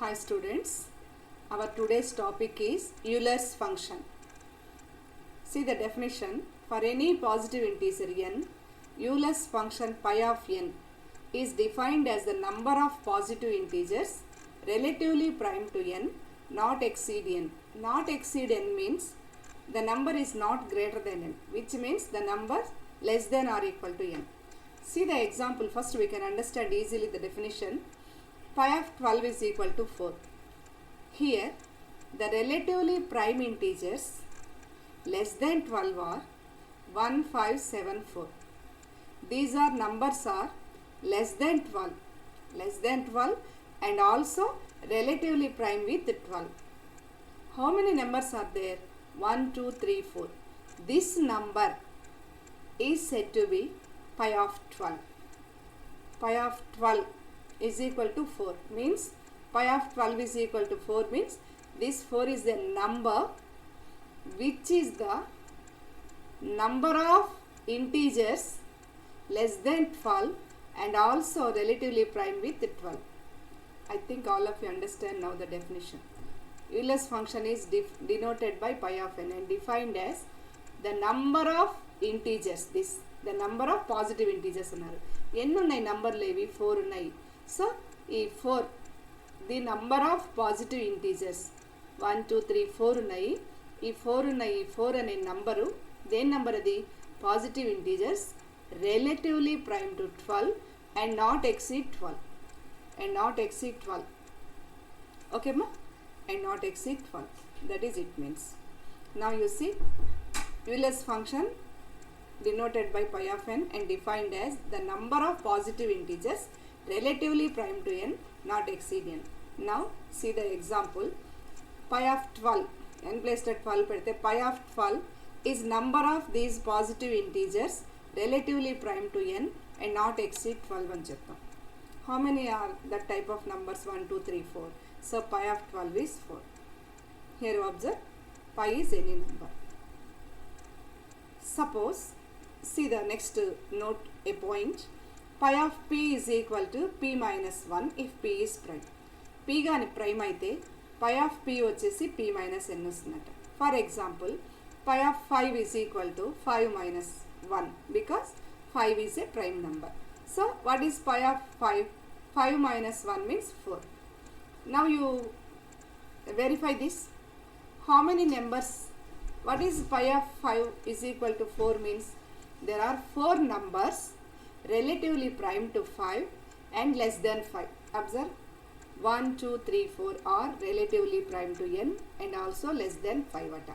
Hi students, our today's topic is Euler's function. See the definition. For any positive integer n, Euler's function pi of n is defined as the number of positive integers relatively prime to n not exceed n. Not exceed n means the number is not greater than n, which means the number less than or equal to n. See the example. First we can understand easily the definition. Pi of 12 is equal to 4. Here the relatively prime integers less than 12 are 1, 5, 7, 4. These are numbers are less than 12 and also relatively prime with 12. How many numbers are there? 1, 2, 3, 4. This number is said to be pi of 12. Pi of 12 is equal to 4 means pi of 12 is equal to 4 means this 4 is the number which is the number of integers less than 12 and also relatively prime with 12. I think all of you understand now the definition. Euler's function is denoted by pi of n and defined as the number of integers. This the number of positive integers ఉన్నారు. ఎన్ని ఉన్నాయి నంబర్లు ఏవి? 4 ఉన్నాయి. So ఈ 4 the number of positive integers 1 2 3 4 ఉన్నాయి. ఈ 4 ఉన్నాయి. ఈ 4 అనే నంబరు దేని నంబర్ అది? Positive integers relatively prime to 12 and not exceed 12 okay ma, and not exceed 12. That is it means. Now you see Euler's function denoted by pi of n and defined as the number of positive integers relatively prime to n not exceed n. Now see the example. Pi of 12 n placed at 12 pedithe pi of 12 is number of these positive integers relatively prime to n and not exceed 12 అని చెప్తాం. How many are that type of numbers? 1 2 3 4. So pi of 12 is 4. Here you observe pi is any number. Suppose see the next note a point. Pi of p is equal to p minus 1 if p is prime. p గాని prime అయితే pi of p వచ్చేసి p minus n వస్తుందట. For example pi of 5 is equal to 5 minus 1 because 5 is a prime number. So what is pi of 5? 5 minus 1 means 4. Now you verify this. How many numbers? What is pi of 5 is equal to 4 means there are 4 numbers relatively prime to 5 and less than 5. Observe 1 2 3 4 are relatively prime to n and also less than 5 అట.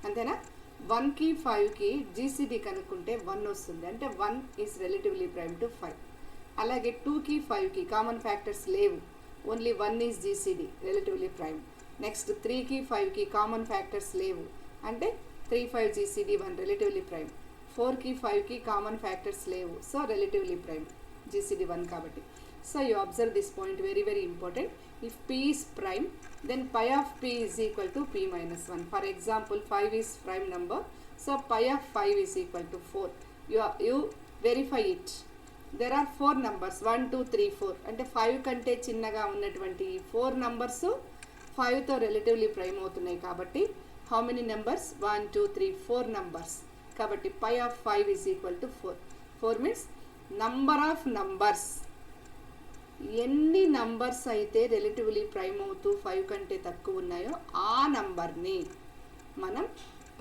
అంతేనా? 1 కి 5 కి GCD కనుక్కుంటే 1 వస్తుంది. అంటే 1 is relatively prime to 5. అలాగే 2 కి 5 కి కామన్ ఫ్యాక్టర్స్ లేవు. Only 1 is GCD relatively prime. Next 3 కి 5 కి కామన్ ఫ్యాక్టర్స్ లేవు. అంటే 3 5 GCD 1 relatively prime. 4 కి 5 కి కామన్ ఫ్యాక్టర్స్ లేవు. సో relatively prime GCD 1 కాబట్టి. So you observe this point, very very important. If p is prime then pi of p is equal to p minus 1. For example 5 is prime number. So pi of 5 is equal to 4. You verify it. There are 4 numbers 1 2 3 4 అంటే 5 కంటే చిన్నగా ఉన్నటువంటి 4 numbers 5 తో relatively prime అవుతున్నాయి కాబట్టి how many numbers? 1 2 3 4 numbers. కాబట్టి pi of 5 is equal to 4. 4 means number of numbers. ఎన్ని numbers అయితే రిలేటివ్లీ ప్రైమ్ అవుతూ 5 కంటే తక్కువ ఉన్నాయో ఆ నంబర్ని మనం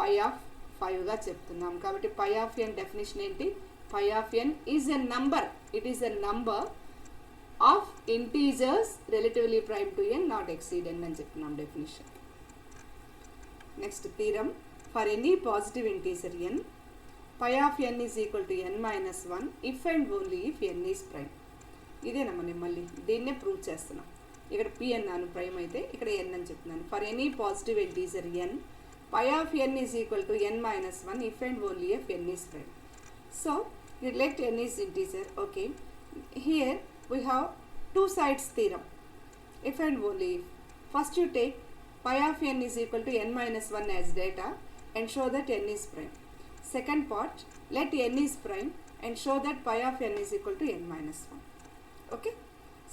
పై ఆఫ్ 5గా చెప్తున్నాం. కాబట్టి పై ఆఫ్ ఎన్ డెఫినేషన్ ఏంటి? Pi of N is a number. It is a number of integers relatively prime to N not exceed N అని చెప్తున్నాం definition. Next theorem. For any positive integer N pi of N is equal to N minus 1 if and only if N is prime. ఇదేనమ్మా నేను మళ్ళీ దీన్నే prove చేస్తున్నాం. ఇక్కడ P అన్నాను prime అయితే ఇక్కడ ఎన్ అని చెప్తున్నాను. For any positive integer N pi of N is equal to N minus 1 if and only if N is prime. So you let n is integer. Okay, here we have two sides theorem. If and only if. First you take pi of n is equal to n minus 1 as data and show that n is prime. Second part, let n is prime and show that pi of n is equal to n minus 1. Okay,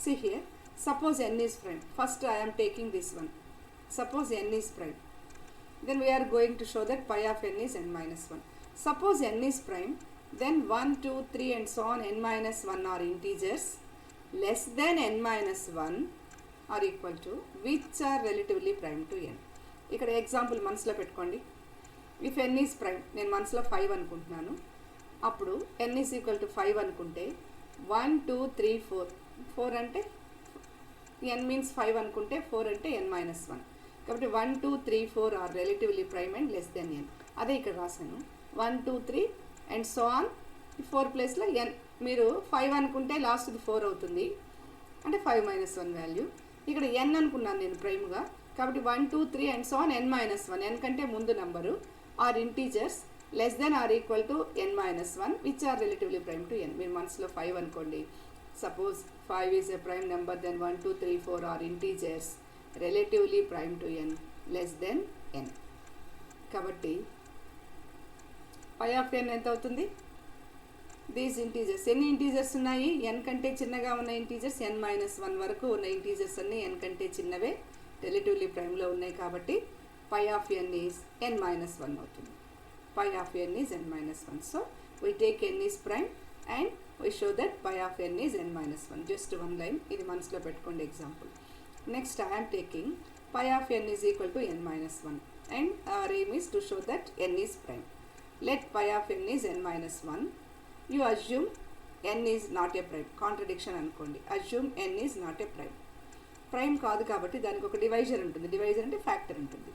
see here Suppose n is prime. First I am taking this one. Suppose n is prime. Then we are going to show that pi of n is n minus 1. Suppose n is prime, then 1, 2, 3 and so on n minus 1 are integers less than n minus 1 are equal to which are relatively prime to n. ఇక్కడ example మనసులో పెట్టుకోండి. If n is prime, నేను మనసులో 5 అనుకుంటున్నాను. అప్పుడు n is equal to 5 అనుకుంటే 1, 2, 3, 4. 4 అంటే n means 5 అనుకుంటే 4 అంటే n minus 1. కాబట్టి 1, 2, 3, 4 are relatively prime and less than n. అదే ఇక్కడ రాశాను 1, 2, 3 అండ్ సో ఆన్. 4 ప్లేస్లో n. మీరు 5 అనుకుంటే లాస్ట్ది 4 అవుతుంది, అంటే 5 minus 1 వాల్యూ. ఇక్కడ n అనుకున్నాను నేను ప్రైమ్గా, కాబట్టి 1, 2, 3 and so on n minus 1. n కంటే ముందు number are integers less than or equal to n minus 1 which are relatively prime to n. మీరు మనసులో 5 అనుకోండి. Suppose 5 is a prime number, then 1, 2, 3, 4 are integers relatively prime to n less than n. కాబట్టి pi of n ఎంత అవుతుంది? These integers ఎన్ని integers ఉన్నాయి? n కంటే చిన్నగా ఉన్న ఇంటీజర్స్ n minus 1 వరకు ఉన్న ఇంటీజర్స్ అన్నీ n కంటే చిన్నవే, రిలేటివ్లీ ప్రైమ్లో ఉన్నాయి. కాబట్టి pi of n is n minus 1 అవుతుంది. pi of n is n minus 1. So we take n is prime and we show that pi of n is n minus 1. Just one line. ఇది మనసులో పెట్టుకోండి example. Next I am taking pi of n is equal to n minus 1 and our aim is to show that n is prime. Let pi of n is n minus 1. You assume n is not a prime. Contradiction అనుకోండి. Assume n is not a prime. Prime కాదు కాబట్టి దానికి ఒక divisor ఉంటుంది. Divisor అంటే factor ఉంటుంది.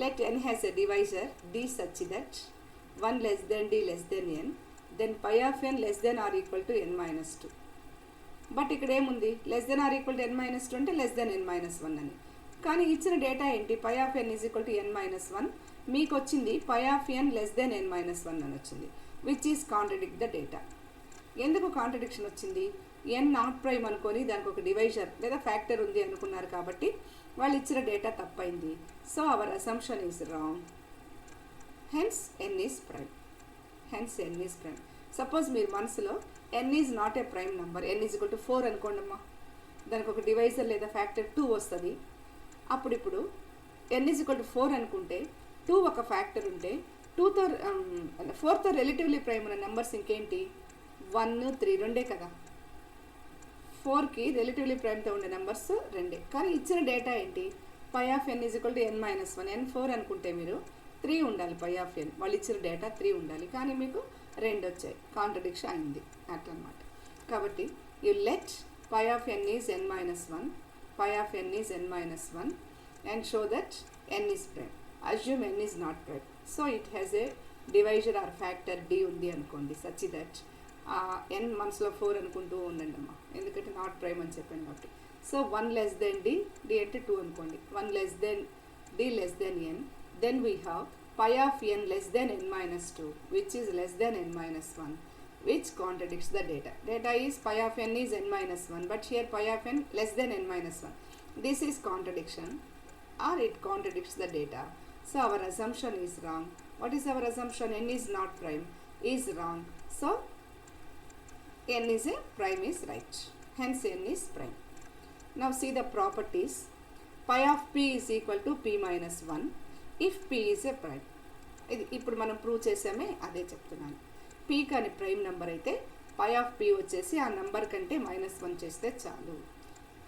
Let n has a divisor d such that 1 less than d less than n, then pi of n less than or equal to n minus 2. But ఇక్కడ ఏముంది? Less than or equal to n minus 2 అంటే less than n minus 1 అని. కానీ ఇచ్చిన data ఏంటి? pi of n is equal to n minus 1. మీకు వచ్చింది pi of n less than n minus 1 అని వచ్చింది, which is contradict the data. ఎందుకు కాంట్రడిక్షన్ వచ్చింది? n నాట్ ప్రైమ్ అనుకొని దానికి ఒక డివైజర్ లేదా ఫ్యాక్టర్ ఉంది అనుకున్నారు కాబట్టి వాళ్ళు ఇచ్చిన డేటా తప్పైంది. So our assumption is wrong. Hence n is prime. Hence n is prime. Suppose మీరు మనసులో n is not a prime number, n is equal to 4 అనుకోండి అమ్మా. దానికి ఒక డివైజర్ లేదా ఫ్యాక్టర్ 2 వస్తుంది. అప్పుడు ఇప్పుడు n ఈజ్ ఈక్వల్ టు 4 అనుకుంటే 2 ఒక ఫ్యాక్టర్ ఉంటే 2తో 4తో రిలేటివ్లీ ప్రైమ్ ఉన్న నెంబర్స్ ఇంకేంటి? 1, 3 రెండే కదా. 4కి రిలేటివ్లీ ప్రైమ్తో ఉండే నెంబర్స్ రెండే. కానీ ఇచ్చిన డేటా ఏంటి? pi of n is equal to n minus 1. n 4 అనుకుంటే మీరు 3 ఉండాలి pi of n. వాళ్ళు ఇచ్చిన డేటా 3 ఉండాలి, కానీ మీకు 2 వచ్చాయి. కాంట్రడిక్షన్ అయింది అట్లన్నమాట. కాబట్టి you let pi of n is n minus 1, pi of n is n minus 1 and show that n is prime. Assume n is not prime. So it has a divisor or factor d ఉంది అనుకోండి, such that n మనసులో 4 అనుకుంటూ ఉండండి అమ్మా, ఎందుకంటే not prime అని చెప్పాను కాబట్టి. So 1 less than d, d అంటే 2 అనుకోండి. 1 less than d less than n, then we have pi of n less than n minus 2, which is less than n minus 1, which contradicts the data. Data is pi of n is n minus 1, but here pi of n less than n minus 1. This is contradiction or it contradicts the data. So our assumption is wrong. What is our assumption? N is not prime is wrong. So n is a prime is right. Hence n is prime. Now see the properties. Pi of p is equal to p minus 1 if p is a prime. ఇది ఇప్పుడు మనం prove చేసామే, అదే చెప్తున్నాను. p కానీ prime number అయితే pi of p వచ్చేసి ఆ number కంటే -1 చేస్తే చాలు.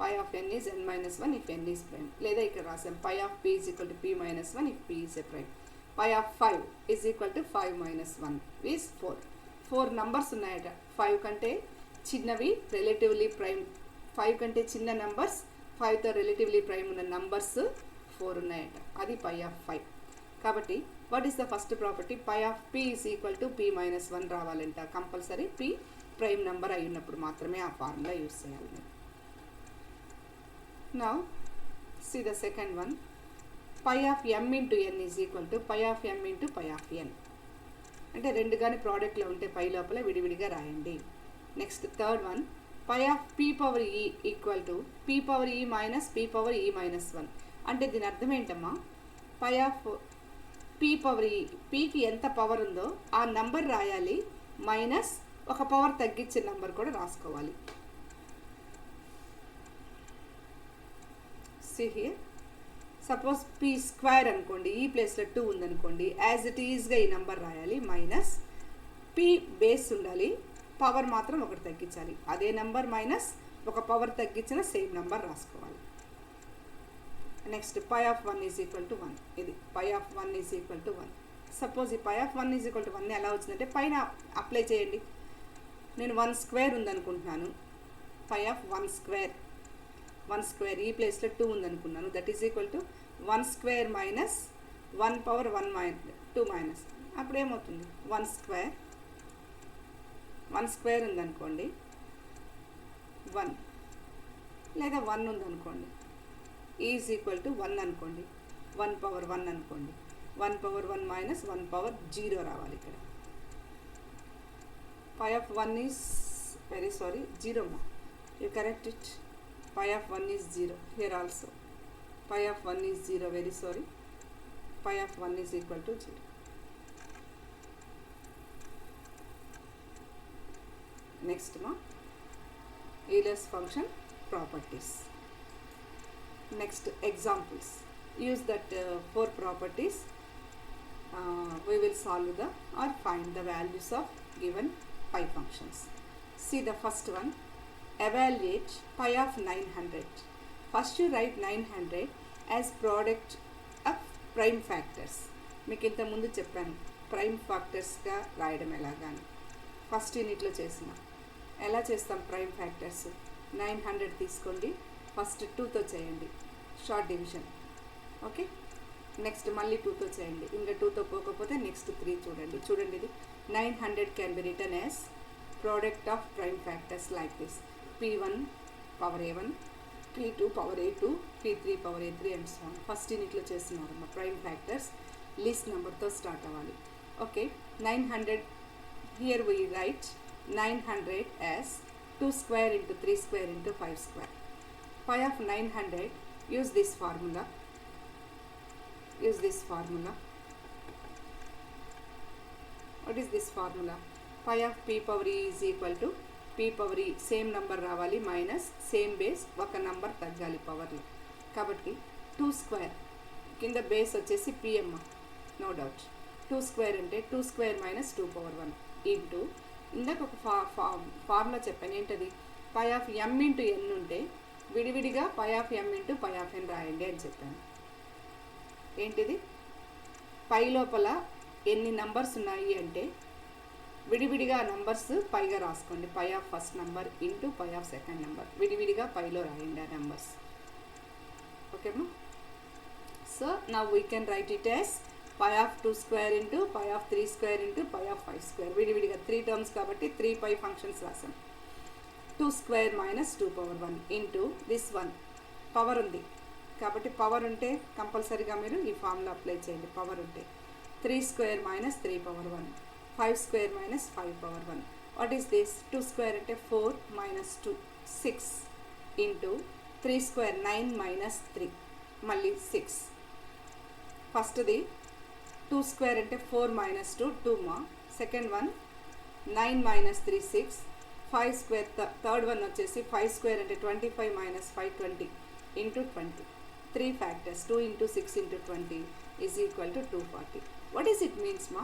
pi of n is n minus 1 if n is prime. లేదా ఇక్కడ రాసాం pi of p is equal to p minus 1 if p is a prime. pi of 5 is equal to 5 minus 1 is 4. 4 numbers ఉన్నాయట. 5 కంటే చిన్నవి relatively prime, 5 కంటే చిన్న numbers 5తో relatively prime ఉన్న నంబర్స్ 4 ఉన్నాయట. అది pi of 5. కాబట్టి what is the first property? pi of p is equal to p minus 1 రావాలంట. కంపల్సరీ p ప్రైమ్ నెంబర్ అయి ఉన్నప్పుడు మాత్రమే ఆ ఫార్ములా యూస్ చేయాలి. Now see the second one. Pi of m into n is equal to pi of m into pi of n. అంటే రెండు కానీ ప్రోడక్ట్లో ఉంటే పై లోపల విడివిడిగా రాయండి. Next third one, pi of p power e equal to p power e minus p power e minus 1. అంటే దీని అర్థం ఏంటమ్మా? pi of p power e, pకి ఎంత పవర్ ఉందో ఆ నంబర్ రాయాలి, మైనస్ ఒక పవర్ తగ్గించే నంబర్ కూడా రాసుకోవాలి. see here, suppose P square అనుకోండి, ఈ ప్లేస్లో 2 ఉందనుకోండి, యాజ్ ఇట్ ఈజ్గా ఈ నెంబర్ రాయాలి, మైనస్ పీ బేస్ ఉండాలి, పవర్ మాత్రం ఒకటి తగ్గించాలి, అదే నెంబర్ మైనస్ ఒక పవర్ తగ్గించిన సేమ్ నెంబర్ రాసుకోవాలి. Next pi of 1 is equal to 1, ఇది pi of 1 is equal to 1. Suppose ఈ pi of 1 is equal to 1 ఎలా వచ్చిందంటే పైన అప్లై చేయండి. నేను 1 స్క్వేర్ ఉందనుకుంటున్నాను, పై ఆఫ్ 1 స్క్వేర్, 1 స్క్వేర్ ఈ ప్లేస్లో 2 ఉందనుకున్నాను, that is equal to 1 square minus 1 power 1 2 minus, అప్పుడు ఏమవుతుంది 1 స్క్వేర్, 1 స్క్వేర్ ఉందనుకోండి 1, లేదా 1 ఉందనుకోండి ఈజ్ ఈక్వల్ టు 1 అనుకోండి, 1 పవర్ 1 అనుకోండి, 1 పవర్ 1 మైనస్ 1 పవర్ 0 రావాలి ఇక్కడ. పై ఆఫ్ 1 ఈజ్ వెరీ సారీ 0 మా, you correct it. Pi of 1 is 0 here also. Pi of 1 is 0, very sorry. Pi of 1 is equal to 0. Next ma, Euler's function properties. Next examples. Use that 4 properties. We will solve the or find the values of given pi functions. See the first one. Evaluate pi of 900. First you write 900 as product of prime factors. మీకు ఇంత ముందు చెప్పాను prime ఫ్యాక్టర్స్గా రాయడం ఎలాగాని, first యూనిట్లో చేసిన. ఎలా చేస్తాం prime factors? 900 తీసుకోండి, ఫస్ట్ 2తో చేయండి, షార్ట్ డివిజన్, ఓకే. నెక్స్ట్ మళ్ళీ 2తో చేయండి, ఇంకా 2తో పోకపోతే నెక్స్ట్ 3 చూడండి. చూడండి ఇది 900 can be written as product of prime factors like this. P1 power A1, P2 power A2, P3 power A3 and so on. First యూనిట్లో చేస్తున్నారు మా ప్రైమ్ ఫ్యాక్టర్స్, లీస్ట్ నెంబర్తో స్టార్ట్ అవ్వాలి. Okay, 900 here we write 900 as 2 square into 3 square into 5 square. Pi of 900, use this formula. What is this formula? Pi of P power E is equal to P power E, same number రావాలి, minus same base ఒక number తగ్గాలి పవర్లో. కాబట్టి 2 square కింద base వచ్చేసి PM, no doubt. 2 square అంటే 2 square minus 2 power 1 into, ఇందాక ఒక ఫార్ములా చెప్పాను ఏంటది, పై ఆఫ్ ఎమ్ ఇంటూ ఎన్ ఉంటే విడివిడిగా pi of M into pi of N రాయండి అని చెప్పాను. ఏంటిది, పై లోపల ఎన్ని నంబర్స్ ఉన్నాయి అంటే విడివిడిగా నంబర్స్ పైగా రాసుకోండి, pi of first number into pi of second number, విడివిడిగా పైలో రాయండి ఆ నెంబర్స్, ఓకేమా. So now we can write it as pi of 2 square into pi of 3 square into pi of 5 square, విడివిడిగా 3 టర్మ్స్ కాబట్టి 3 పై ఫంక్షన్స్ రాసాం. 2 square minus 2 power 1 into this 1, power ఉంది కాబట్టి పవర్ ఉంటే కంపల్సరీగా మీరు ఈ ఫార్ములా అప్లై చేయండి, పవర్ ఉంటే. 3 square minus 3 power 1, 5 square minus 5 power 1. What is this, 2 square అంటే 4 మైనస్ 2 6 ఇంటూ 3 స్క్వేర్ 9 మైనస్ 3 మళ్ళీ 6. ఫస్ట్ది 2 స్క్వేర్ అంటే 4 మైనస్ 2 2 మా, second one 9 minus 3 6, 5 square third one వచ్చేసి 5 స్క్వేర్ అంటే 25 minus 5 20 into 20. 3 factors, 2 into 6 into 20 is equal to 240. What is it means మా,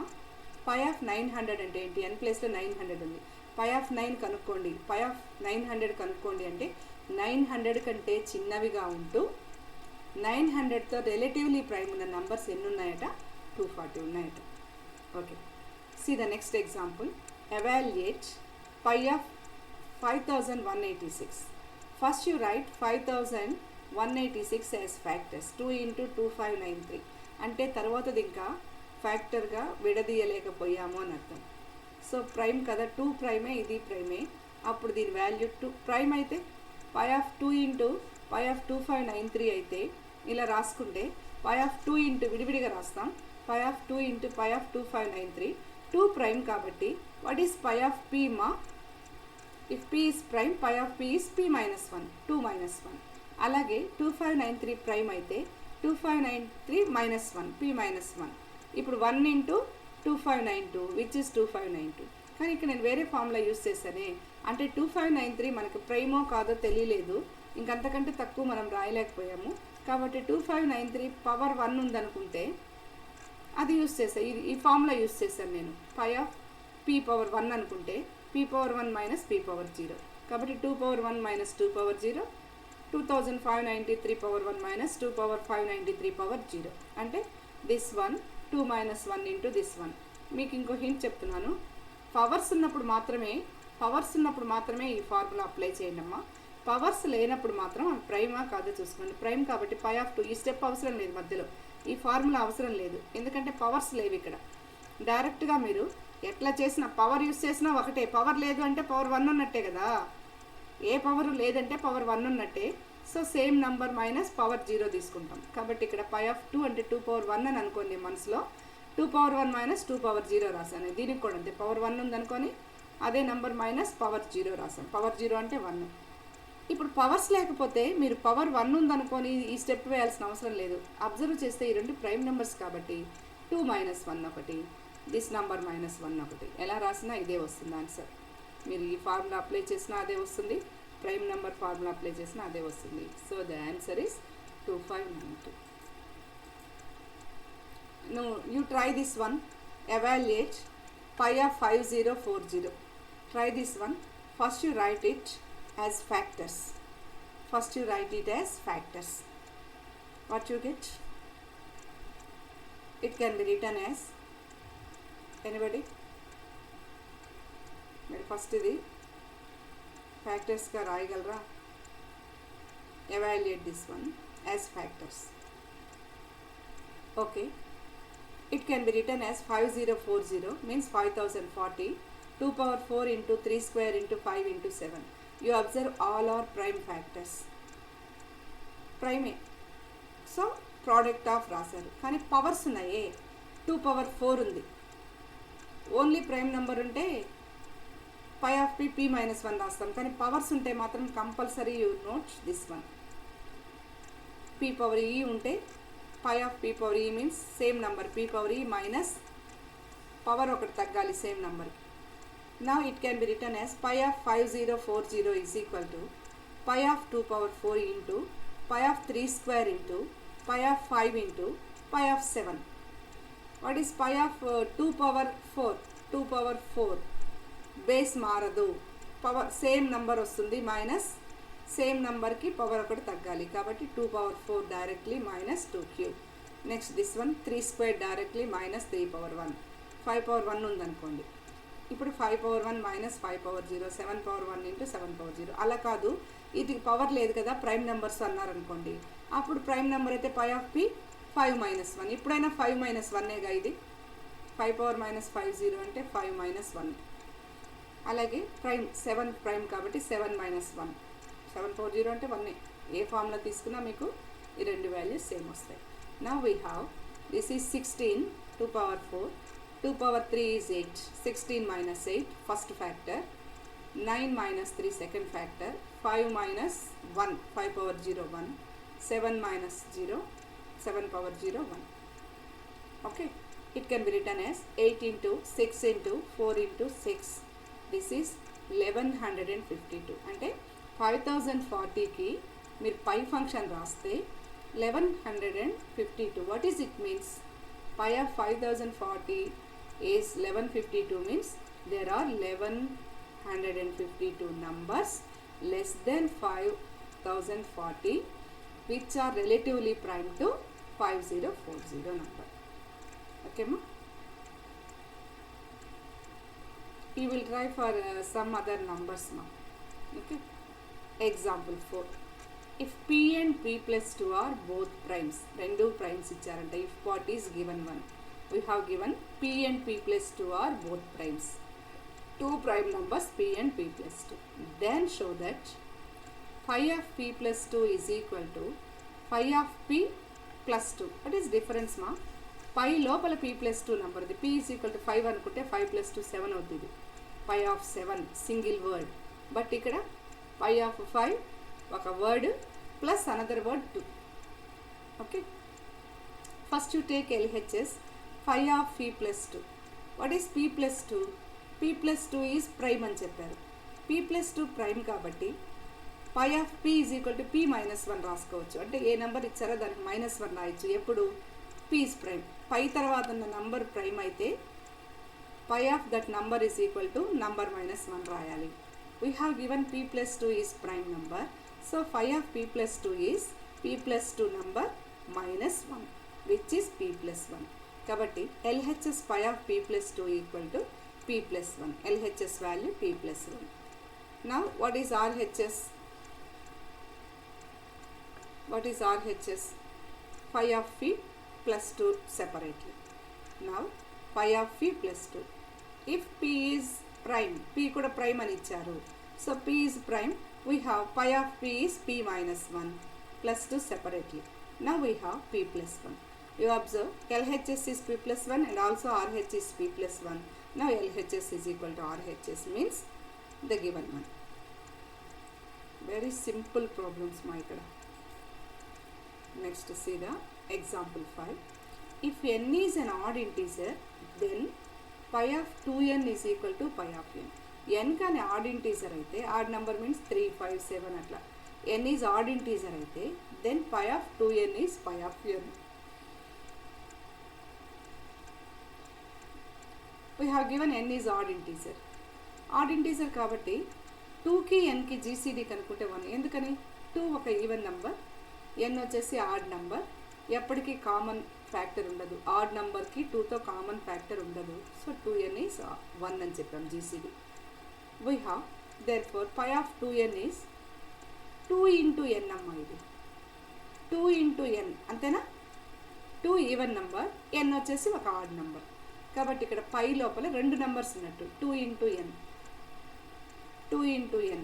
పై of 900 అంటే ఏంటి, ఎన్ ప్లేస్లో 900 ఉంది, పై ఆఫ్ 9 కనుక్కోండి, పై ఆఫ్ 900 కనుక్కోండి అంటే 900 కంటే చిన్నవిగా ఉంటూ 900తో రిలేటివ్లీ ప్రైమ్ ఉన్న నంబర్స్ ఎన్ని ఉన్నాయట, 240 ఉన్నాయట. Okay, see the next example. Evaluate pi of 5186. First you write 5186 as factors, 2 into 2593 అంటే తర్వాతది ఇంకా ఫ్యాక్టర్గా విడదీయలేకపోయాము అని అర్థం. సో ప్రైమ్ కదా, 2 ప్రైమే, ఇది ప్రైమే, అప్పుడు దీని వాల్యూ 2 ప్రైమ్ అయితే pi of 2 into pi of 2593 అయితే ఇలా రాసుకుంటే పై ఆఫ్ 2 ఇంటూ విడివిడిగా రాస్తాం, pi of 2 into pi of 2593, 2 prime కాబట్టి what is pi of P మా, if P is prime pi of P is P minus 1, 2 minus 1. అలాగే 2593 prime అయితే 2593 మైనస్ 1, పీ మైనస్ 1. ఇప్పుడు 1 ఇంటూ 2592 విచ్ ఇస్ 2592. కానీ ఇక్కడ నేను వేరే ఫార్ములా యూస్ చేశానే, అంటే 2593 మనకు ప్రైమో కాదో తెలియలేదు, ఇంకంతకంటే తక్కువ మనం రాయలేకపోయాము. కాబట్టి 2593 పవర్ 1 ఉందనుకుంటే అది యూస్ చేస్తాను, ఈ ఫార్ములా యూస్ చేశాను నేను. పై ఆఫ్ పీ పవర్ 1 అనుకుంటే P power 1 minus P power 0, కాబట్టి 2 power 1 minus 2 power 0, 2593 power 1 minus 2 power 593 power 0, అంటే దిస్ 1 2 మైనస్ 1 ఇంటూ దిస్ 1. మీకు ఇంకో హింట్ చెప్తున్నాను, పవర్స్ ఉన్నప్పుడు మాత్రమే ఈ ఫార్ములా అప్లై చేయండి అమ్మా. పవర్స్ లేనప్పుడు మాత్రం అది ప్రైమా కాదో చూసుకోండి. ప్రైమ్ కాబట్టి పై ఆఫ్ 2, ఈ స్టెప్ అవసరం లేదు, మధ్యలో ఈ ఫార్ములా అవసరం లేదు, ఎందుకంటే పవర్స్ లేవు ఇక్కడ. డైరెక్ట్గా మీరు ఎట్లా చేసినా పవర్ యూస్ చేసినా ఒకటే. పవర్ లేదు అంటే పవర్ 1 ఉన్నట్టే కదా, ఏ పవర్ లేదంటే పవర్ 1 ఉన్నట్టే. So same number minus power 0 తీసుకుంటాం. కాబట్టి ఇక్కడ పై ఆఫ్ 2 అంటే 2 పవర్ 1 అని అనుకోండి మనసులో. 2 పవర్ 1 మైనస్ 2 పవర్ 0 రాశాను. దీనికి కూడా అంతే, పవర్ 1 ఉందనుకొని అదే నెంబర్ మైనస్ పవర్ 0 రాశాను. పవర్ 0 అంటే 1. ఇప్పుడు పవర్స్ లేకపోతే మీరు పవర్ 1 ఉందనుకొని ఈ స్టెప్ వేయాల్సిన అవసరం లేదు. అబ్జర్వ్ చేస్తే ఈ రెండు ప్రైమ్ నెంబర్స్ కాబట్టి 2 మైనస్ 1 ఒకటి, దిస్ నంబర్ మైనస్ 1 ఒకటి, ఎలా రాసినా ఇదే వస్తుంది ఆన్సర్. మీరు ఈ ఫార్ములా అప్లై చేసినా అదే వస్తుంది, ప్రైమ్ నెంబర్ ఫార్ములా అప్లై చేసినా అదే వస్తుంది. So the answer is 2592. No, you try this one, evaluate pi of 5040. Try this one. First you write it as factors. What you get? It can be written as, anybody? First ఇది ఫ్యాక్టర్స్గా రాయగలరా? Evaluate this one as factors. Okay. It can be written as 5040 means 5040, 2 power 4 into 3 square into 5 into 7. You observe all are prime factors. Prime. So product of రాశారు, కానీ powers ఉన్నాయే. 2 power 4 ఉంది. Only prime number ఉంటే పై of P P minus 1 రాస్తాం, కానీ powers ఉంటే మాత్రం compulsory you note this one. P power ఈ ఉంటే pi of p power e means same number p power e minus power ఒకటి తగ్గాలి same number. Now it can be written as pi of 5040 is equal to pi of 2 power 4 into pi of 3 square into pi of 5 into pi of 7. What is pi of 2 power 4? 2 power 4 base మారదు, power same number వస్తుంది, minus same నెంబర్కి power ఒకటి తగ్గాలి, కాబట్టి 2 power 4 directly minus 2 cube. Next this one 3 square directly minus 3 power 1. 5 power 1 ఉందనుకోండి, ఇప్పుడు 5 power 1 minus 5 power 0, 7 power 1 into 7 power 0. అలా కాదు, ఇది పవర్ లేదు కదా, ప్రైమ్ నెంబర్స్ అన్నారనుకోండి, అప్పుడు ప్రైమ్ నెంబర్ అయితే పై ఆఫ్ పి 5 మైనస్ 1. ఇప్పుడైనా 5 మైనస్ 1ఏగా, ఇది 5 power మైనస్ 50 అంటే 5 మైనస్ 1. అలాగే ప్రైమ్ 7 ప్రైమ్ కాబట్టి 7 మైనస్ 1, 7 power 0 అంటే 1. ఏ ఫార్ములా తీసుకున్నా మీకు ఈ రెండు వాల్యూస్ సేమ్ వస్తాయి. Now we have this is 16, 2 power 4, 2 power 3 is 8, 16 minus 8 first factor, 9 minus 3 second factor, 5 minus 1 5 power 0 1, 7 minus 0 7 power 0 1. Okay, it can be written as 8 into 6 into 4 into 6. This is 1152. అంటే 5040కి మీరు పై function రాస్తే 1152. What is it means? Pi of 5040 is 1152 means there are 1152 numbers less than 5040 which are relatively prime to 5040 number. Okay ma? You will try for some other numbers ma. Okay, example 4. If p and p plus 2 are both primes, rendu primes ichcharanta, if what is given one, we have given p and p plus 2 are both primes, two prime numbers p and p plus 2. Then show that phi of p plus 2 is equal to phi of p plus 2. What is difference ma? Pi లోపల p plus 2 number, the p is equal to 5 అనుకుంటే 5 plus 2 7 అవుతుంది. pi of 7 single word, but ఇక్కడ pi of 5 ఒక word plus another word 2. Okay, first you take LHS. phi of p plus 2. What is p plus 2? p plus 2 is prime అని చెప్పారు. p plus 2 prime కాబట్టి pi of P is equal to P minus 1 రాసుకోవచ్చు. అంటే ఏ number ఇచ్చారో దానికి -1 రాయొచ్చు. ఎప్పుడు P is prime, పై తర్వాత ఉన్న నంబర్ ప్రైమ్ అయితే pi of that number is equal to number -1 రాయాలి. We have given p plus 2 is prime number. సో phi of p plus 2 is p plus 2 number -1 which is p plus 1. కాబట్టి LHS phi of p plus 2 equal to p plus 1. LHS value p plus 1. Now what is RHS? What is RHS? Phi of p plus 2 separately. Now phi of p plus 2. If p is prime, p kuda prime ani icharu. So p is prime. We have phi of p is p minus 1 plus 2 separately. Now we have p plus 1. You observe LHS is p plus 1 and also RH is p plus 1. Now LHS is equal to RHS means the given one. Very simple problems my ikkada. Next see the example 5. If n is an odd integer, then pi of 2n is equal to pi of n. n కానీ odd integer అయితే, odd number means 3, 5, 7 అట్లా, n is odd integer అయితే then pi of 2n is pi of n. We have given n is odd integer. Odd integer కాబట్టి 2కి nకి GCD కనుక్కుంటే 1. ఎందుకని 2 ఒక ఈవెన్ నెంబర్, n వచ్చేసి ఆడ్ నెంబర్, ఎప్పటికీ కామన్ ఫ్యాక్టర్ ఉండదు. ఆడ్ నెంబర్కి 2తో కామన్ ఫ్యాక్టర్ ఉండదు. సో 2n ఈజ్ 1 అని చెప్పాం GCD. We have therefore pi of 2n is 2 into n అమ్మా. ఇది 2 into n అంతేనా. 2 ఈవెన్ నెంబర్, n వచ్చేసి ఒక ఆడ్ నెంబర్. కాబట్టి ఇక్కడ పై లోపల 2 నెంబర్స్ ఉన్నట్టు. 2 into n, 2 into n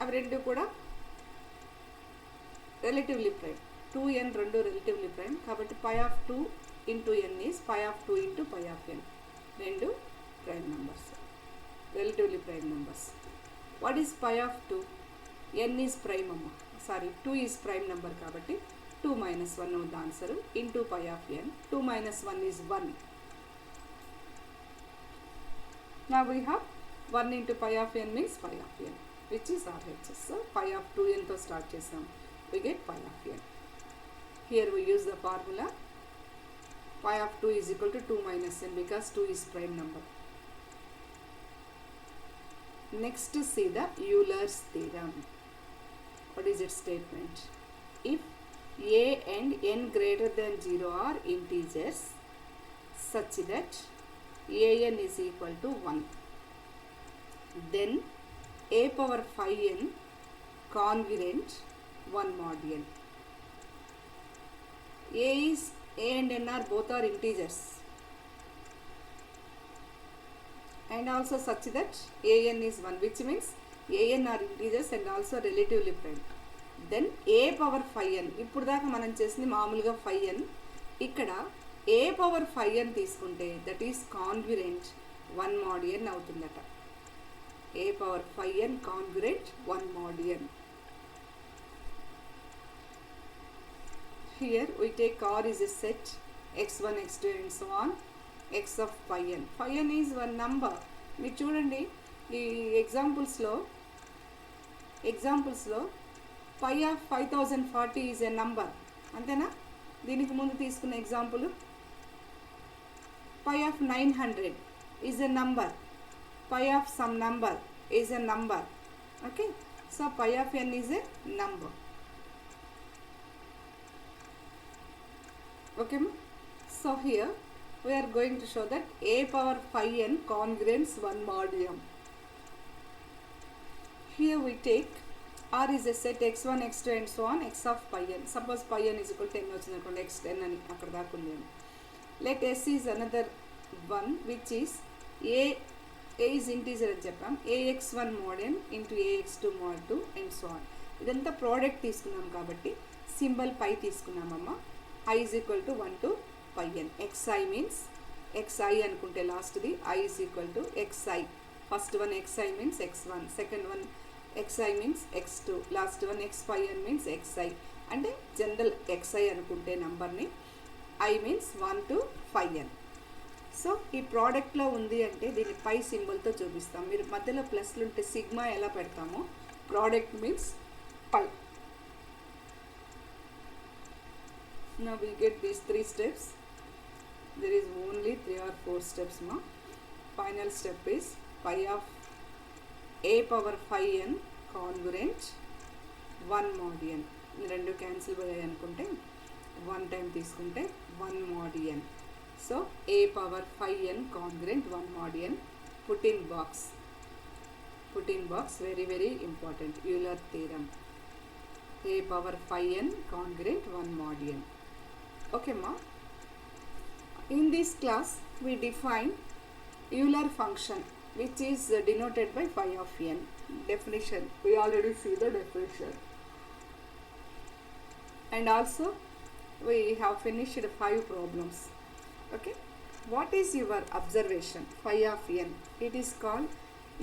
అవి రెండు కూడా రిలేటివ్లీ ప్రైమ్. 2n రెండు రిలేటివ్లీ ప్రైమ్ కాబట్టి pi of 2 into n is pi of 2 into pi of n. రెండు prime numbers, relatively prime numbers. What is pi of 2? n is prime amma. Sorry, 2 is prime number kabatti 2 minus 1 is the answer into pi of n. 2 minus 1 is 1. Now we have 1 into pi of n means pi of n, which is RHS. So pi of 2n to start chesam, we get pi of n. Here we use the formula pi of 2 is equal to 2 minus n because 2 is prime number. Next see the Euler's theorem. What is its statement? If a and n greater than 0 are integers such that an is equal to 1, then a power 5n congruent 1 mod n. A and n are both are integers and also such that an is 1, which means an are integers and also relatively prime. Then a power 5n, ఇప్పుడు దాకా మనం చేసింది మామూలుగా 5n, ఇక్కడ a power 5n తీసుకుంటే that is congruent 1 mod n అవుతుందట. a power 5n congruent 1 mod n. Here we take R is a set x1, x2 and so on, x of phi n. Phi n is one number. మీరు చూడండి ఈ ఎగ్జాంపుల్స్లో pi of 5040 is a number, అంతేనా. దీనికి ముందు తీసుకున్న example pi of 900 is a number, pi of some number is a number. Okay, so pi of n is a number. Okay, so here we are going to show that a power 5n congruents 1 mod m. Here we take R is a set x1, x2 and so on, x of pi n. Suppose pi n is equal to 10 వచ్చిందనుకోండి, x 10 అని అక్కడ దాకా ఉంది. Let s is another one which is a is integer అని చెప్పాం, ax1 mod n into ax2 mod 2 and so on. ఇదంతా product తీసుకున్నాం కాబట్టి సింబల్ పై తీసుకున్నామమ్మా. I is equal to 1 to pi n. xi means xi అనుకుంటే లాస్ట్ది I is equal to xi. First one xi means x1, second one xi means x2, last one x pi n means xi. అంటే general xi అనుకుంటే నంబర్ని I means 1 to pi n. So ఈ ప్రోడక్ట్లో ఉంది అంటే దీన్ని పై సింబల్తో చూపిస్తాం. మీరు మధ్యలో ప్లస్లు ఉంటే సిగ్మా ఎలా పెడతామో Product means pi. Now we get these 3 steps. There is only 3 or 4 steps ma. Final step is pi of a power phi n congruent 1 mod n. రెండు క్యాన్సిల్ అయ్యాయి అనుకుంటే 1 టైం తీసుకుంటే 1 mod n. So a power phi n congruent 1 mod n. Put in box, very important, Euler theorem. A power phi n congruent 1 mod n. Okay ma. In this class we define Euler function, which is denoted by phi of n. Definition, we already see the definition. And also we have finished 5 problems. Okay, what is your observation? Phi of n, it is called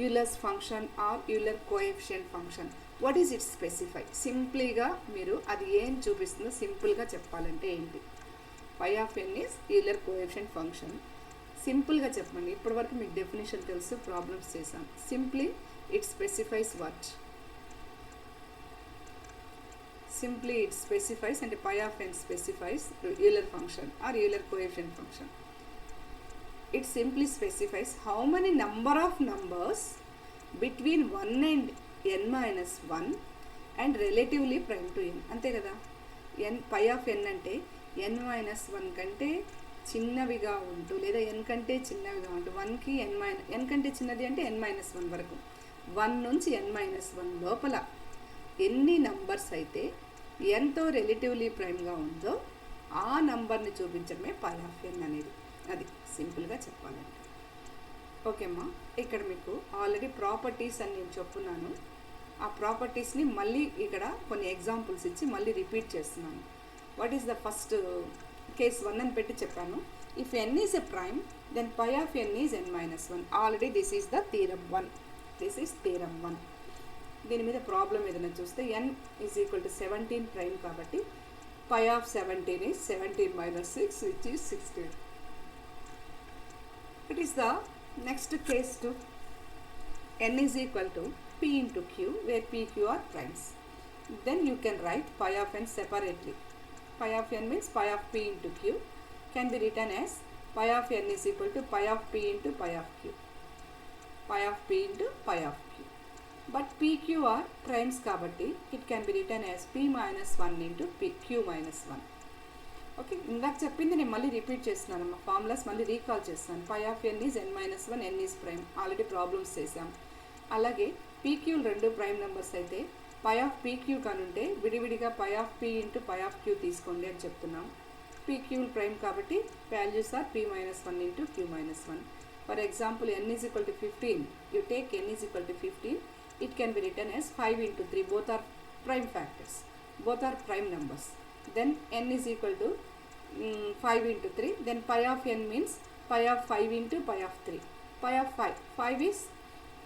Euler's function or Euler coefficient function. What is it specify? Simply గా మీరు అది ఏం చూపిస్తుందో సింపుల్గా చెప్పాలంటే ఏంటి? Phi of n is Euler coefficient function. సింపుల్గా చెప్పండి. ఇప్పటి వరకు మీకు డెఫినేషన్ తెలుసు, ప్రాబ్లమ్స్ చేసాం. Simply it specifies what? Simply it specifies, and pi of n specifies Euler function or Euler coefficient function. It simply specifies how many number of numbers between 1 and n minus 1 and relatively prime to n. అంతే కదా. pi of n అంటే n minus 1 కంటే చిన్నవిగా ఉంటూ లేదా n కంటే చిన్నవిగా ఉంటూ 1కి n కంటే చిన్నది అంటే n minus 1 వరకు, 1 నుంచి n minus 1 లోపల ఎన్ని నంబర్స్ అయితే ఎంతో రిలేటివ్లీ ప్రైమ్గా ఉందో ఆ నంబర్ని చూపించడమే పై ఆఫ్ ఎన్ అనేది. అది సింపుల్గా చెప్పాలంటే. ఓకేమ్మా, ఇక్కడ మీకు ఆల్రెడీ ప్రాపర్టీస్ అని నేను చెప్పున్నాను. ఆ ప్రాపర్టీస్ని మళ్ళీ ఇక్కడ కొన్ని ఎగ్జాంపుల్స్ ఇచ్చి మళ్ళీ రిపీట్ చేస్తున్నాను. What is the first case 1 అని పెట్టి చెప్పాను. If N is a prime then pi of N is n minus 1. Already this is the theorem 1. This is theorem 1. దీని మీద ప్రాబ్లం ఏదైనా చూస్తే n is equal to 17 prime కాబట్టి pi of 17 is 17 minus 6 which is 16. It is the next case to n is equal to p into q where p, q are primes. Then you can write pi of n separately. Pi of n means pi of p into q can be written as pi of n is equal to pi of p into pi of q. Pi of p into pi of q. But p, q are primes kabatti it can be written as p minus 1 into p, q minus 1. Okay, ఇందాక చెప్పింది నేను మళ్ళీ repeat చేస్తున్నాను. మా formulas మళ్ళీ recall చేస్తాను. Pi of N is n minus 1, n is prime. Already problems చేసాం. అలాగే పీక్యూలు రెండు ప్రైమ్ నెంబర్స్ అయితే పై ఆఫ్ పీక్యూ కానుంటే విడివిడిగా pi of P into pi of Q తీసుకోండి అని చెప్తున్నాం. పీక్యూలు ప్రైమ్ కాబట్టి values are p minus 1 into q minus 1. For example n is equal to 15, you take n is equal to 15, it can be written as 5 into 3. Both are prime factors, both are prime numbers. Then n is equal to 5 into 3. Then pi of n means pi of 5 into pi of 3. Pi of 5 is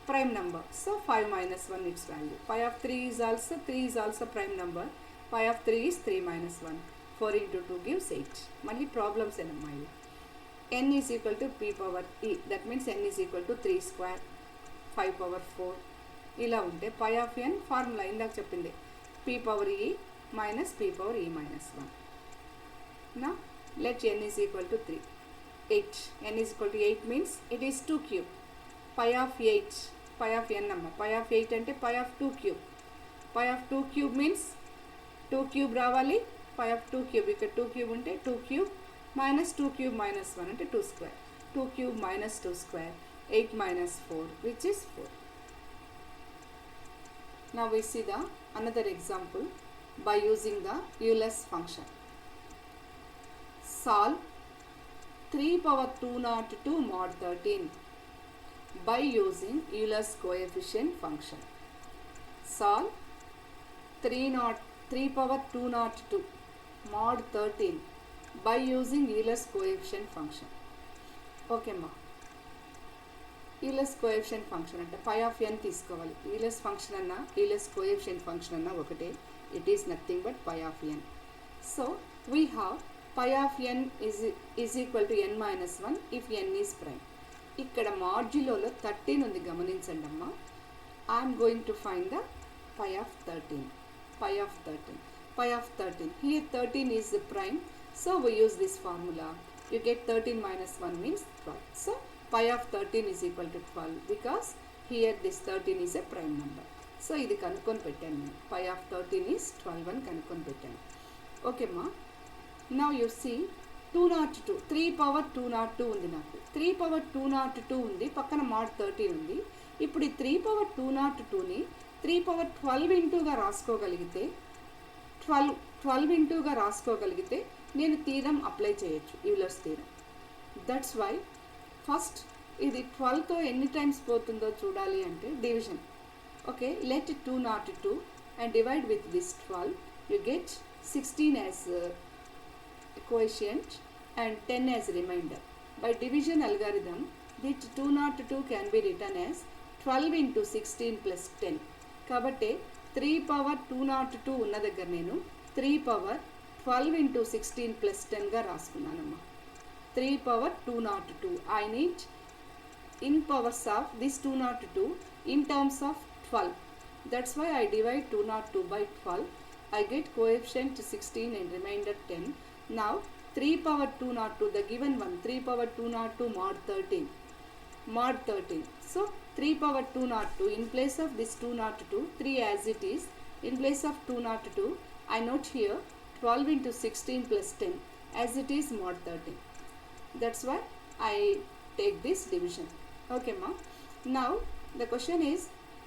prime number, so 5 minus 1 its value. Pi of 3 is also prime number. Pi of 3 is 3 minus 1. 4 into 2 gives 8. Mali problems enamma. n is equal to p power e, that means n is equal to 3 square 5 power 4. ఇలా ఉంటే పై of N formula ఇందాక చెప్పింది p power e minus p power e minus 1. నా let n is equal to 3, 8. n is equal to 8 means it is 2 cube. Pi of 8, pi of n అమ్మ, pi of 8 అంటే pi of 2 cube. Pi of 2 cube means 2 cube రావాలి. Pi of 2 cube, ఇక్కడ 2 cube ఉంటే 2 cube minus 2 cube minus 1 అంటే 2 square. 2 cube minus 2 square, 8 minus 4 which is 4. Now we see the another example by using the Euler's function. Solve 3 power 202 mod 13 by using Euler's coefficient function. Solve 3 power 202 mod 13 by using Euler's coefficient function. Okay ma. ఈలెస్ coefficient function అంటే pi of ఎన్ తీసుకోవాలి. ఈలెస్ function అన్నా ఈలెస్ coefficient function అన్నా ఒకటే. It is nothing but pi of N. So we have pi of N is equal to n minus 1 ఇఫ్ n is prime. ఇక్కడ మాడ్యులోలో 13 ఉంది, గమనించండి అమ్మా. I'm going to find the pi of 13. Pi of 13. Pi of 13. Here 13 is the prime. So we use this formula. You get 13 minus 1 means 12. So pi of 13 is equal to 12 because here this 13 is a prime number. So ఇది కనుక్కొని పెట్టాను నేను. Pi of 13 is 12 అని కనుక్కొని పెట్టాను. Okay మా. Now you see 202 3 power 202 ఉంది నాకు. 3 power 202 ఉంది, పక్కన mod 13 ఉంది. ఇప్పుడు ఈ 3 power 202ని 3 power 12 ఇంటూగా రాసుకోగలిగితే 12 ఇంటూగా రాసుకోగలిగితే నేను థీరం అప్లై చేయొచ్చు, Euler's theorem. That's why first ఇది 12తో ఎన్ని టైమ్స్ పోతుందో చూడాలి అంటే division. Okay, let 202 and divide with this 12. You get 16 as coefficient and 10 as remainder. By division algorithm that 202 can be written as 12 into 16 plus 10. కాబట్టి 3 power 202 ఉన్న దగ్గర నేను 3 power 12 into 16 plus 10గా రాసుకున్నానమ్మా. 3 power 202. I need in powers of this 202 in terms of 12. That's why I divide 202 by 12. I get coefficient 16 and remainder 10. Now 3 power 202, the given one, 3 power 202 mod 13. Mod 13. So 3 power 202 in place of this 202, 3 as it is. In place of 202, I note here 12 into 16 plus 10 as it is mod 13. That's why I take this division. Okay ma. Now the question is,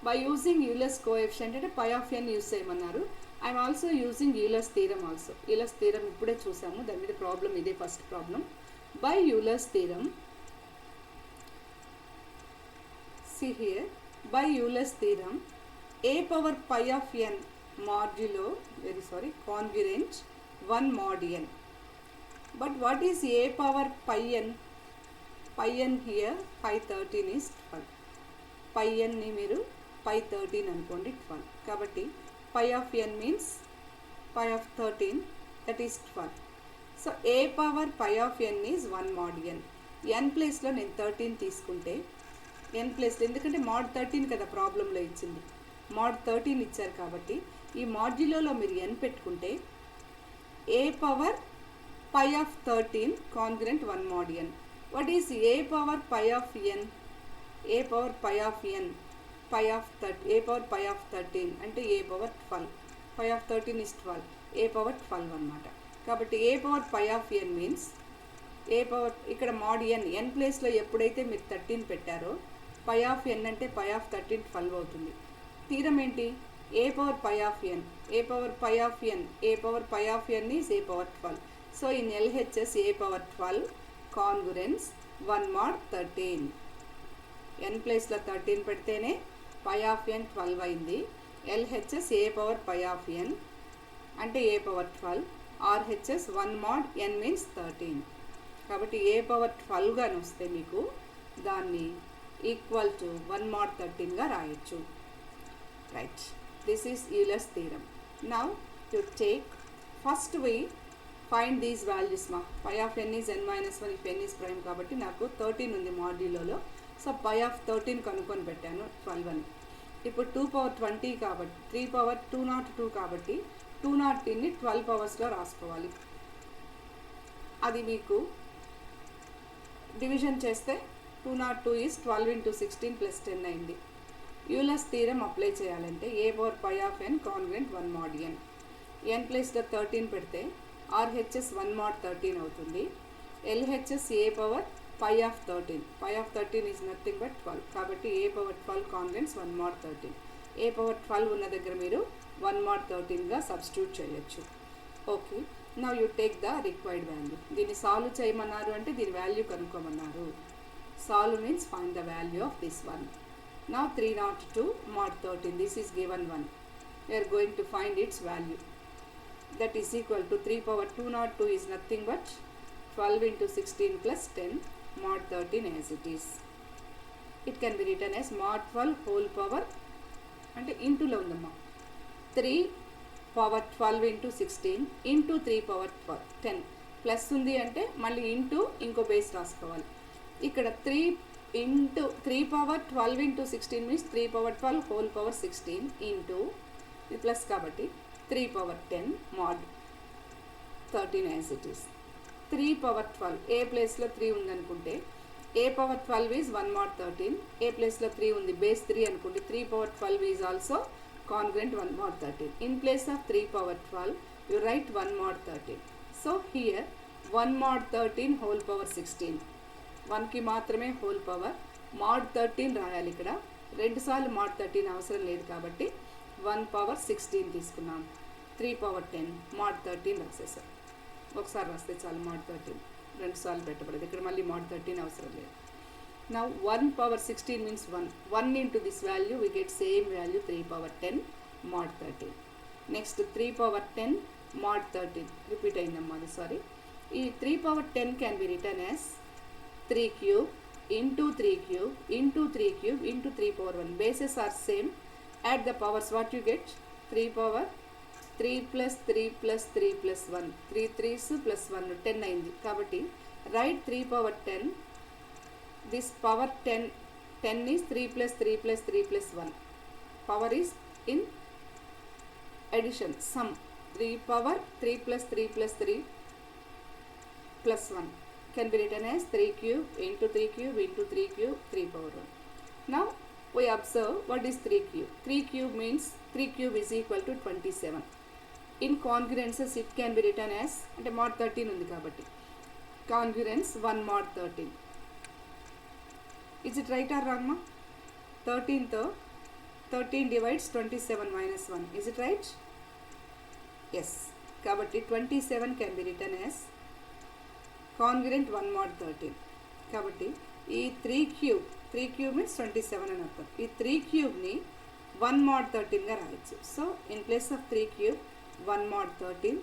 by using Euler's coefficient అంటే pi of n use చేయమన్నారు. I am also using Euler's theorem also. Euler's theorem ఇప్పుడే చూసాము, దాని మీద problem ఇదే first problem. By Euler's theorem, see here, by Euler's theorem, a power pi of n modulo, congruent 1 mod n. But what is a power pi n? Pi n here, pi 13 is 12. Pi n ni మీరు pi 13 అనుకోండి, 12. కాబట్టి pi of n means pi of 13, that is 12. So a power pi of n is 1 mod n. n ప్లేస్లో నేను 13 తీసుకుంటే, n ప్లేస్లో, ఎందుకంటే mod 13 కదా ప్రాబ్లంలో ఇచ్చింది, mod 13 ఇచ్చారు కాబట్టి ఈ మాడ్యులోలో మీరు n పెట్టుకుంటే a power pi of 13 కాంగ్రుయెంట్ 1 mod n. What is a power pi of n? a power pi of n, pi of 13, a power pi of 13 అంటే a power 12. pi of 13 is 12, a power 12 అన్నమాట. కాబట్టి a power pi of n means a power, ఇక్కడ mod n, n ప్లేస్లో ఎప్పుడైతే మీరు 13 పెట్టారో pi of n అంటే pi of 13 12 అవుతుంది. థీరం ఏంటి? a power pi of n, a power pi of n, a power pi of n is a power 12. So in LHS a power 12 కాంగ్రుయెన్స్ 1 mod 13. n ప్లేస్లో 13 పెడితేనే pi of n 12 అయింది. LHS a power pi of n అంటే a power 12, RHS 1 mod n means 13. కాబట్టి a power 12 గాని వస్తే మీకు దాన్ని equal to 1 mod 13గా రాయొచ్చు. Right, this is Euler's theorem. Now you take, first we find these values మా. pi of n is n minus 1 if n is prime కాబట్టి నాకు 13 ఉంది మాడ్యులోలో. సో pi of 13 కనుక్కొని పెట్టాను 12 అని. ఇప్పుడు 2 power 20 కాబట్టి 3 power 202 కాబట్టి 202ని 12 పవర్స్లో రాసుకోవాలి. అది మీకు డివిజన్ చేస్తే 202 is 12 into 16 plus 10 అయింది. యూలర్స్ థీరం అప్లై చేయాలంటే a power pi of n కాంగ్రుయెంట్ 1 mod n. n ప్లేస్లో 13 పెడితే RHS 1 mod 13 అవుతుంది. LHS a power pi of 13. pi of 13 is nothing but 12. కాబట్టి a power 12 congruence 1 mod 13. a power 12 ఉన్న దగ్గర మీరు 1 mod 13గా సబ్స్టిట్యూట్ చేయొచ్చు. Okay, now you take the required value. దీన్ని సాల్వ్ చేయమన్నారు అంటే దీని వాల్యూ కనుక్కోమన్నారు. Solve means find the value of this one. Now 302 mod 13, this is given one. We are going to find its value. That is equal to 3 power 202 is nothing but 12 into 16 plus 10 mod 13 as it is. It can be written as mod 12 whole power అంటే ఇంటూలో ఉందమ్మా. 3 power 12 into 16 into 3 power 10 plus ఉంది అంటే మళ్ళీ into ఇంకో base రాసుకోవాలి. ఇక్కడ 3 power 12 into 16 means 3 power 12 whole power 16 into ఇది plus కాబట్టి 3 power 10 mod 13 as it is. 3 power 12 ఏ ప్లేస్లో 3 ఉందనుకుంటే ఏ పవర్ 12 ఈజ్ 1 mod 13, ఏ ప్లేస్లో 3 ఉంది బేస్ 3 అనుకుంటే 3 power 12 is also congruent 1 mod 13. In place of 3 power 12 you write 1 mod 13. So here 1 mod 13 whole power 16, 1కి మాత్రమే whole power mod 13 రాయాలి. ఇక్కడ 2 సార్లు mod 13 అవసరం లేదు కాబట్టి 1 పవర్ 16 తీసుకున్నాం. 3 పవర్ 10 mod 13 రాసేసాం. ఒకసారి రాస్తే చాలు mod 13, 2 సార్లు పెట్టబడదు. ఇక్కడ మళ్ళీ mod 13 అవసరం లేదు. Now 1 power 16 means 1 into this value we get same value 3 power 10 mod 13. Next 3 power 10 mod 13 repeat ayindamma, sorry. 3 power 10 can be written as 3 cube into 3 cube into 3 cube into 3 power 1. Bases are same. Add the powers, what you get? 3 power 3 plus 3 plus 3 plus 1, 3 3s plus 1 10 అయింది కాబట్టి write 3 power 10. This power 10 is 3 plus 3 plus 3 plus 1. Power is in addition, sum. 3 power 3 plus 3 plus 3 plus 1 can be written as 3 cube into 3 cube into 3 cube 3 power 1. Now we observe what is 3 cube. 3 cube means 3 cube is equal to 27. In congruences it can be written as అంటే mod 13 ఉంది కాబట్టి congruence 1 mod 13. Is it right or wrong, ma? 13 divides 27 minus 1. Is it right? Yes. Kabatti 27 can be written as congruent 1 mod 13. Kabatti ee 3 cube means 27 అని అర్థం. ఈ 3 cube ని 1 mod 13 గా రాయొచ్చు. So in place of 3 cube 1 mod 13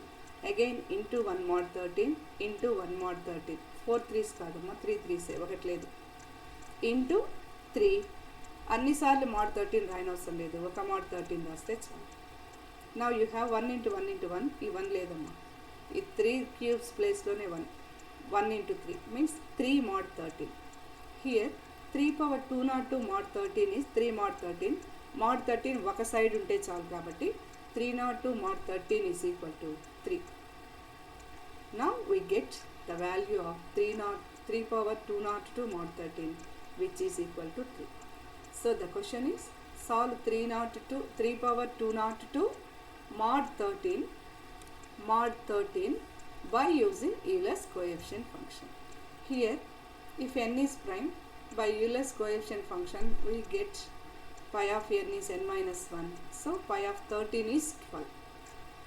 again into 1 mod 13 into 1 mod 13. 4 3s కాదమ్మా, 3 3s ఒకటి లేదు. Into 3 అన్నిసార్లు mod 13 రాయనవసరం లేదు, ఒక mod 13 రాస్తే చాలు. Now you have 1 into 1 into 1, ఈ 1 లేదమ్మా, ఈ 3 క్యూబ్స్ ప్లేస్లోనే 1 into 3 means 3 mod 13. Here 3 power 202 mod 13 is 3 mod 13. mod 13 ఒక సైడ్ ఉంటే చాలు కాబట్టి 302 mod 13 is equal to 3. Now we get the value of 3 power 202 mod 13 which is equal to 3. So the question is solve 3 power 202 mod 13 by using Euler's coefficient function. Here if n is prime, by Euler's coefficient function we get pi of n is n minus 1. So pi of 13 is 12.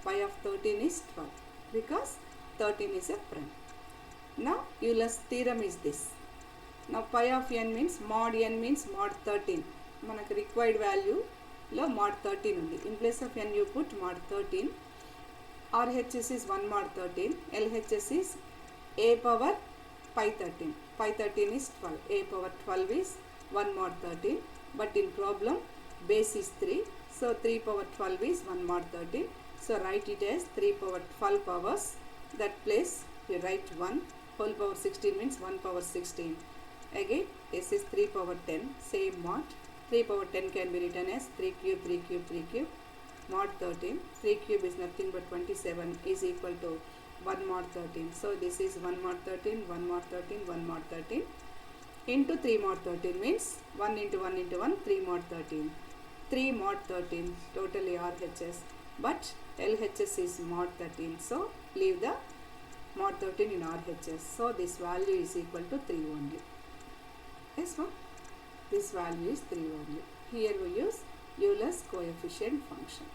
Pi of 13 is 12 because 13 is a prime. Now Euler's theorem is this. Now pi of n means mod 13. మనకు required వాల్యూలో mod 13 ఉంది. In place of n you put mod 13. RHS is 1 mod 13. LHS is a power pi 13. Pi 13 is 12. A power 12 is 1 mod 13. But in problem base is 3. So 3 power 12 is 1 mod 13. So write it as 3 power 12 powers. That place you write 1. Whole power 16 means 1 power 16. Again this is 3 power 10, same mod. 3 power 10 can be written as 3 cube 3 cube 3 cube mod 13. 3 cube is nothing but 27 is equal to 1 mod 13. So this is 1 mod 13, 1 mod 13, 1 mod 13 into 3 mod 13 means 1 into 1 into 1, 3 mod 13. 3 mod 13 totally RHS, but LHS is mod 13. So leave the mod 13 in RHS. So this value is equal to 3 only. Yes, ma'am? This value is 3 only. Here we use Euler's coefficient function.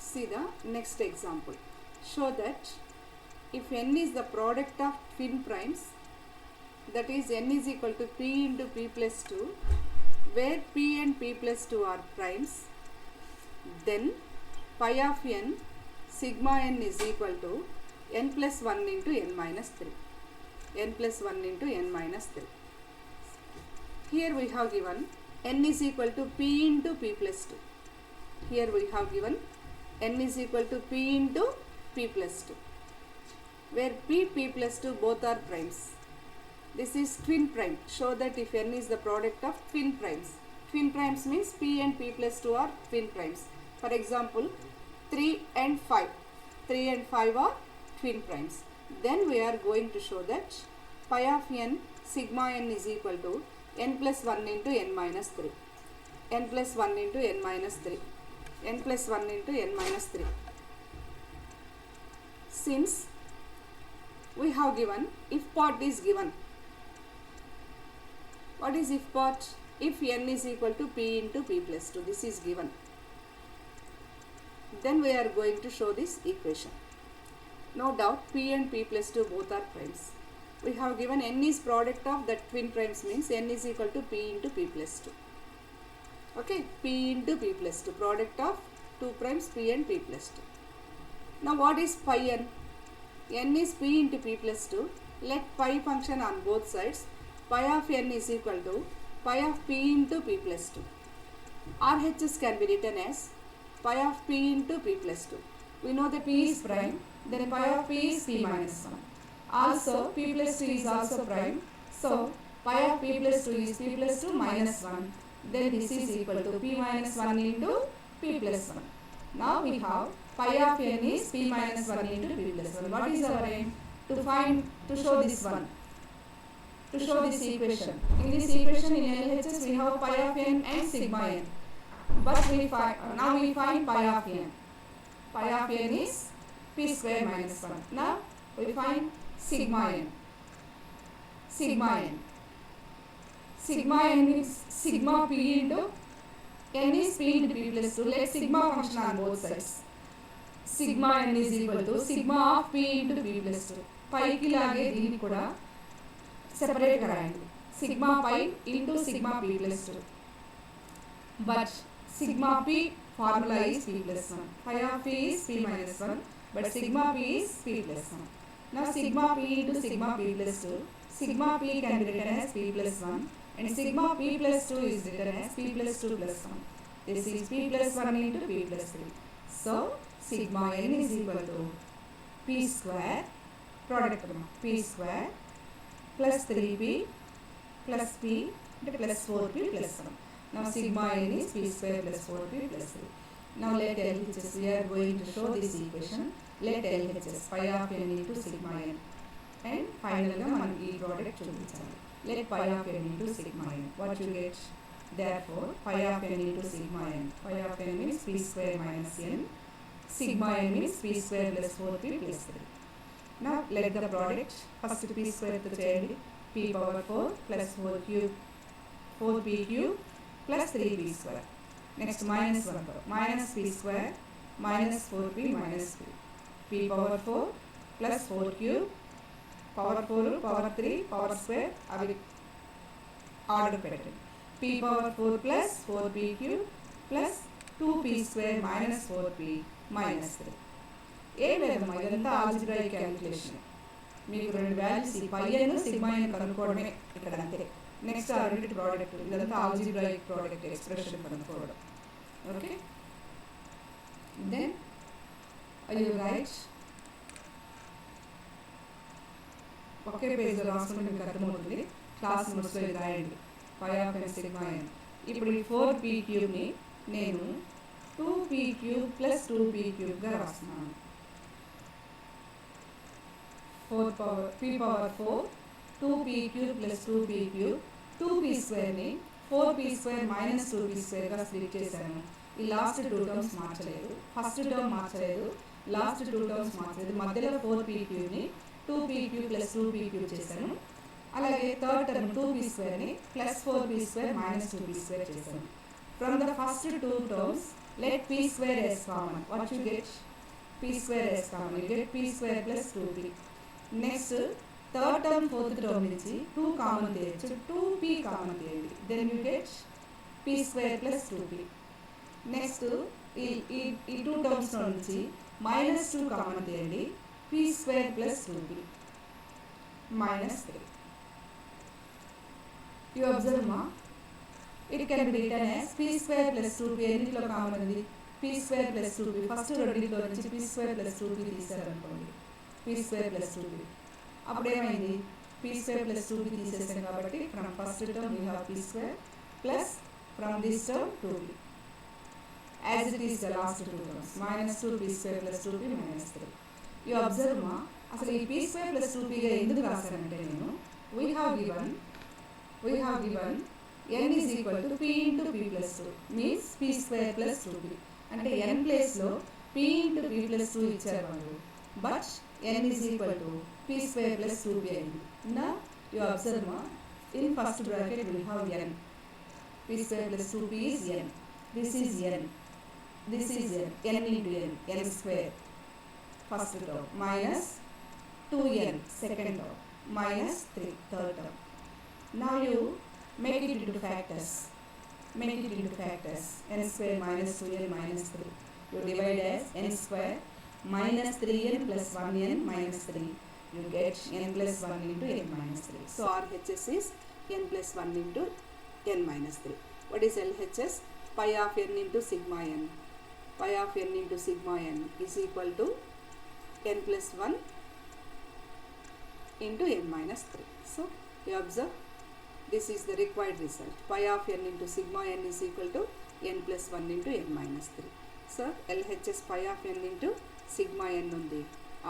See the next example. Show that if n is the product of twin primes, that is n is equal to p into p plus 2, where p and p plus 2 are primes, then pi of n sigma n is equal to n plus 1 into n minus 3. n plus 1 into n minus 3. Here we have given n is equal to p into p plus 2. Here we have given n is equal to p into p plus 2, where p plus 2 both are primes. This is twin prime. Show that if n is the product of twin primes. Twin primes means p and p plus 2 are twin primes. For example, 3 and 5. 3 and 5 are twin primes. Then we are going to show that pi of n sigma n is equal to n plus 1 into n minus 3. N plus 1 into n minus 3. N plus 1 into n minus 3. Since we have given, if part is given. What is if part? If n is equal to p into p plus 2. This is given. Then we are going to show this equation. No doubt p and p plus 2 both are primes. We have given n is product of that twin primes, means n is equal to p into p plus 2. Okay, p into p plus 2, product of two primes p and p plus 2. Now what is pi n? N is p into p plus 2. Let pi function on both sides. Pi of n is equal to pi of p into p plus 2. RHS can be written as pi of p into p plus 2. We know that p is prime, then pi of p is p minus 1. Also p plus 2 is also prime, so pi of p plus 2 is p plus 2 minus 1. Then this is equal to p minus 1 into p plus 1. Now we have pi of n is p minus 1 into p plus 1. What is our aim? To show this one. To show this equation. In this equation in LHS we have pi of n and sigma n. But now we find pi of n. Pi of n is p square minus 1. Now we find sigma n. Sigma n. Sigma n is sigma p into n is p into p plus 2. Let sigma function on both sides. Sigma n is equal to sigma of p into p plus 2. Pi ki lage dini kuda separate karayandi. Sigma pi into sigma p plus 2. But sigma p formula is p plus 1. Pi of p is p minus 1. But sigma p is p plus 1. Now sigma p into sigma p plus 2. Sigma p can be written as p plus 1. And sigma p plus 2 is written as p plus 2 plus 1. This is p plus 1 into p plus 3. So sigma n is equal to p square, product p square plus 3p plus p plus 4p plus 1. Now sigma n is p square plus 4p plus 3. Now let LHS, we are going to show this equation. Let LHS pi of n into sigma n. And finally మనం ఈ product చూపించాలి. Let pi of n into sigma n. What you get? Therefore, pi of n into sigma n. Pi of n means p square minus n. Sigma n means p square plus 4p plus 3. Now let the product, first p square to చేయండి. p power 4 plus 4 cube, 4p cube plus 3p square. Next minus 1 power, minus p square minus 4p minus p. p power 4 plus 4 cube, power 4, power 3, power square, అవి order పెట్టండి. p power 4 plus 4p cube plus 2p square minus 4p minus 3. ఏం లేదమ్మా, ఇదంతా algebraic calculation. మీకు రెండు values pi n sigma n కనుక్కోవడమే ఇక్కడ అంతే. నెక్స్ట్ ఆ రెండింటి ప్రోడక్ట్, ఇదంతా ఆల్జిబ్రాయిక్ ప్రోడక్ట్ ఎక్స్ప్రెషన్ కనుక్కోవడం. Okay, then you write. ఒకే పేజ్లో రాసుకుంటే మీకు అర్థమవుతుంది. క్లాస్ నోట్స్లో ఇది రాయండి. Pi of N sigma N. ఇప్పుడు ఈ 4p క్యూబ్ని నేను 2p క్యూబ్ ప్లస్ 2p క్యూబ్గా రాస్తున్నాను. 4 power p power 4 2p cube plus 2p cube 2p స్క్వేర్ని 4p స్క్వేర్ మైనస్ 2p స్క్వేర్గా స్ప్లిట్ చేశాను. ఈ లాస్ట్ 2 టర్మ్స్ మార్చలేదు. ఫస్ట్ టర్మ్ మార్చలేదు, లాస్ట్ 2 టర్మ్స్ మార్చలేదు. మధ్యలో 4p క్యూబ్ని 2p cube plus 2p cube చేశాను. అలాగే థర్డ్ టర్మ్ 2p స్క్వేర్ని plus 4p square minus 2p square చేశాను. From the first 2 terms let p square as common. What you get? p square as common. You get p square plus 2p. Next, third term, fourth term నుంచి 2 common తీయచ్చు. 2p common తీయండి. Then you get p square plus 2p. Next ఈ 2 terms నుంచి minus 2 common తీయండి. p square plus 2p minus 3. You observe ma? It can be written as p square plus 2p. ఎన్నిట్లో common ఉంది? p square plus 2p. ఫస్ట్ రెండింటిలో నుంచి p square plus 2p తీసారనుకోండి, p square plus 2p. అప్పుడు ఏమైంది? p square plus 2p తీసేసాం కాబట్టి from 1st term we have p square plus from this term 2p. as it is the last two terms, minus 2p square plus 2p minus 3. You observe ma, అసలు ఈ p square plus 2p గా ఎందుకు రాశానంటే నేను we have given n is equal to p into p plus 2 means p square plus 2p అంటే n place లో p into p plus 2 ఇచ్చారు వాళ్ళు, but n is equal to p square plus 2p అయింది. Now you observe ma, in first bracket we have n, p square plus 2p is n, this is n, this is n into n square first term minus 2n second term minus 3 third term. Now you make it into factors, n square minus 2n minus 3. You divide as n square minus 3n plus 1n minus 3. You get n plus 1 into n minus 3. So RHS is n plus 1 into n minus 3. What is LHS? Pi of n into sigma n. Pi of n into sigma n is equal to n plus 1 into n minus 3. So you observe, this is the required result. Pi of n into sigma n is equal to n plus 1 into n minus 3. So LHS pi of n into sigma n ఉంది.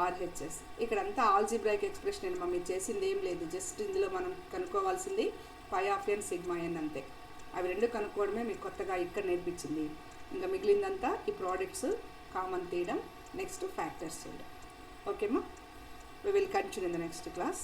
RHS ఇక్కడంతా algebraic expression అని mummy చేసింది ఏం లేదు, just ఇందులో మనం కనుక్కోవాల్సింది పై of N sigma ఎన్ అంతే. అవి రెండు కనుక్కోవడమే మీకు కొత్తగా ఇక్కడ నేర్పించింది. ఇంకా మిగిలిందంతా ఈ ప్రోడక్ట్స్ కామన్ తీయడం, నెక్స్ట్ ఫ్యాక్టర్స్ చేయడం. ఓకేమ్మా, we will continue in the next class.